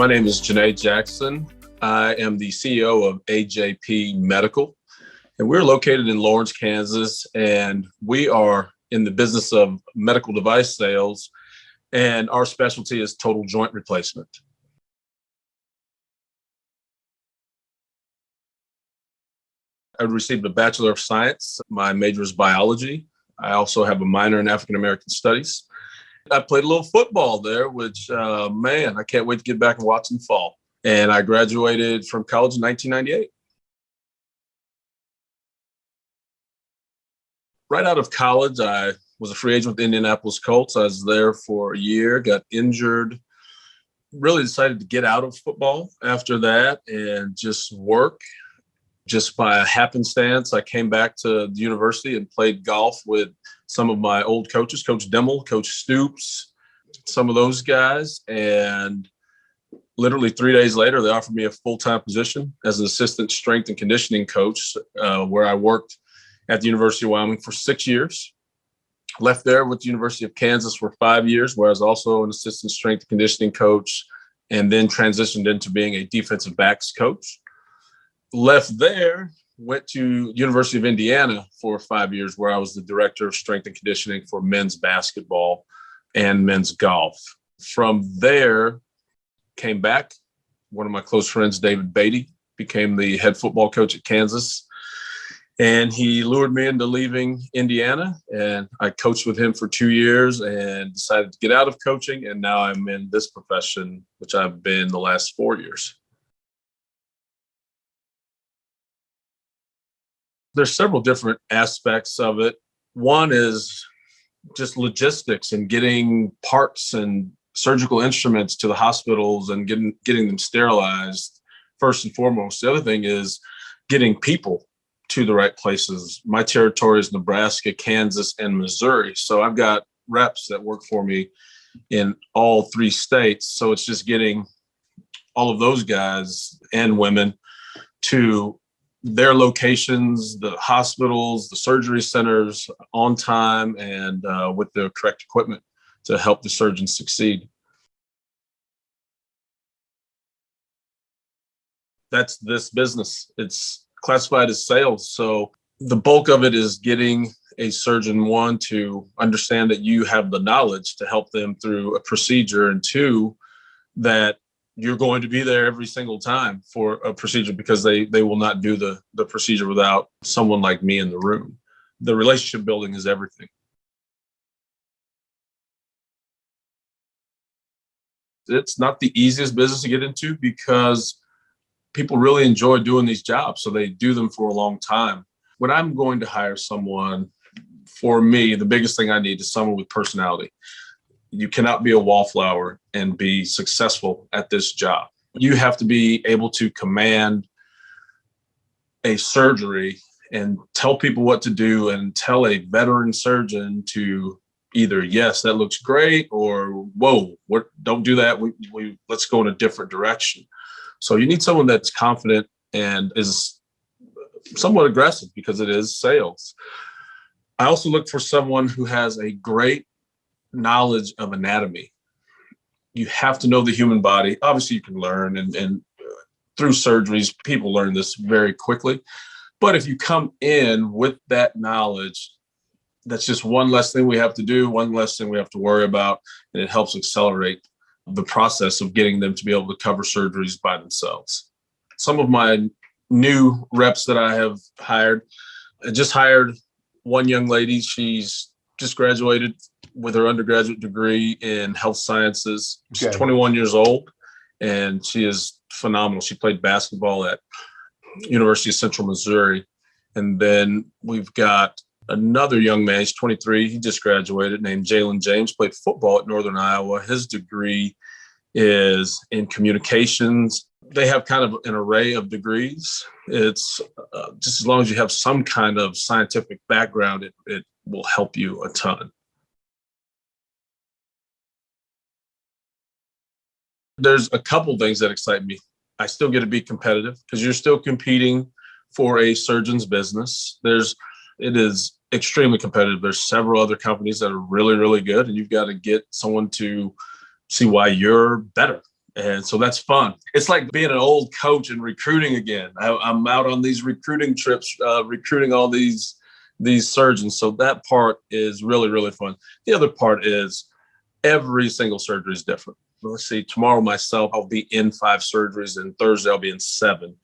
My name is Janae Jackson. I am the CEO of AJP Medical, and we're located in Lawrence, Kansas, and we are in the business of medical device sales, and our specialty is total joint replacement. I received a Bachelor of Science. My major is biology. I also have a minor in African American Studies. I played a little football there, which, I can't wait to get back and watch in the fall. And I graduated from college in 1998. Right out of college, I was a free agent with the Indianapolis Colts. I was there for a year, got injured, really decided to get out of football after that and just work. Just by a happenstance, I came back to the university and played golf with some of my old coaches, Coach Dimmel, Coach Stoops, some of those guys. And literally 3 days later, they offered me a full-time position as an assistant strength and conditioning coach, where I worked at the University of Wyoming for 6 years. Left there with the University of Kansas for 5 years, where I was also an assistant strength and conditioning coach, and then transitioned into being a defensive backs coach. Left there, went to University of Indiana for 5 years, where I was the director of strength and conditioning for men's basketball and men's golf. From there, came back. One of my close friends, David Beatty, became the head football coach at Kansas. And he lured me into leaving Indiana, and I coached with him for 2 years and decided to get out of coaching. And now I'm in this profession, which I've been the last 4 years. There's several different aspects of it. One is just logistics and getting parts and surgical instruments to the hospitals and getting them sterilized, first and foremost. The other thing is getting people to the right places. My territory is Nebraska, Kansas, and Missouri. So I've got reps that work for me in all 3 states. So it's just getting all of those guys and women to their locations, the hospitals, the surgery centers on time and with the correct equipment to help the surgeons succeed. That's this business. It's classified as sales. So the bulk of it is getting a surgeon, one, to understand that you have the knowledge to help them through a procedure, and two, that you're going to be there every single time for a procedure, because they will not do the procedure without someone like me in the room. The relationship building is everything. It's not the easiest business to get into because people really enjoy doing these jobs, so they do them for a long time. When I'm going to hire someone, for me, the biggest thing I need is someone with personality. You cannot be a wallflower and be successful at this job. You have to be able to command a surgery and tell people what to do, and tell a veteran surgeon to either, yes, that looks great, or whoa, don't do that. Let's go in a different direction. So you need someone that's confident and is somewhat aggressive, because it is sales. I also look for someone who has a great knowledge of anatomy. You have to know the human body. Obviously, you can learn, and through surgeries, people learn this very quickly. But if you come in with that knowledge, that's just one less thing we have to do, one less thing we have to worry about, and it helps accelerate the process of getting them to be able to cover surgeries by themselves. Some of my new reps that I have hired, I just hired one young lady. She's just graduated with her undergraduate degree in health sciences. She's 21 years old, and she is phenomenal. She played basketball at University of Central Missouri. And then we've got another young man, he's 23, he just graduated, named Jalen James, played football at Northern Iowa. His degree is in communications. They have kind of an array of degrees. It's just as long as you have some kind of scientific background, it will help you a ton. There's a couple things that excite me. I still get to be competitive, because you're still competing for a surgeon's business. It is extremely competitive. There's several other companies that are really, really good, and you've got to get someone to see why you're better And so that's fun. It's like being an old coach and recruiting again. I'm out on these recruiting trips, recruiting all these surgeons. So that part is really, really fun. The other part is every single surgery is different. Let's see, tomorrow myself, I'll be in 5 surgeries, and Thursday I'll be in 7.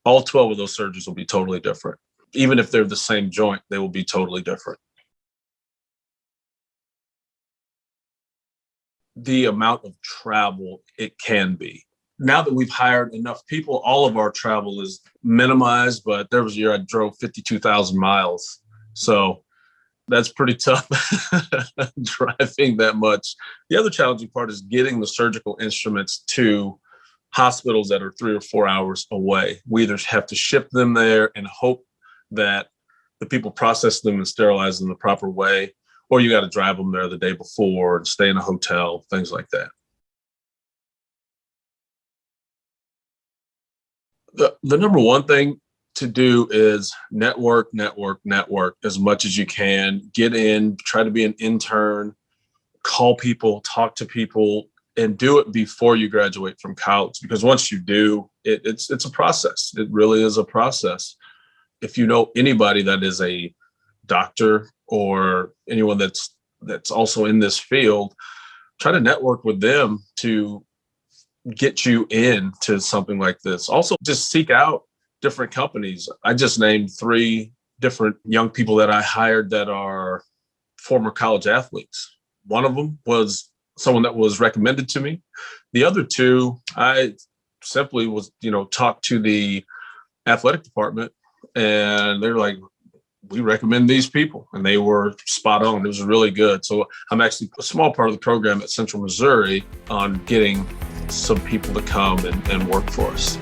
All 12 of those surgeries will be totally different. Even if they're the same joint, they will be totally different. The amount of travel it can be. Now that we've hired enough people, all of our travel is minimized, but there was a year I drove 52,000 miles. So that's pretty tough driving that much. The other challenging part is getting the surgical instruments to hospitals that are 3 or 4 hours away. We either have to ship them there and hope that the people process them and sterilize them the proper way, or you got to drive them there the day before and stay in a hotel, things like that. The number one thing to do is network as much as you can. Get in, try to be an intern, call people, talk to people, and do it before you graduate from college. Because once you do, it's a process. It really is a process. If you know anybody that is a doctor or anyone that's also in this field, try to network with them to get you into something like this. Also, just seek out different companies. I just named 3 different young people that I hired that are former college athletes. One of them was someone that was recommended to me. The other 2, I simply was, talked to the athletic department, and they're like, we recommend these people, and they were spot on. It was really good. So I'm actually a small part of the program at Central Missouri on getting some people to come and work for us.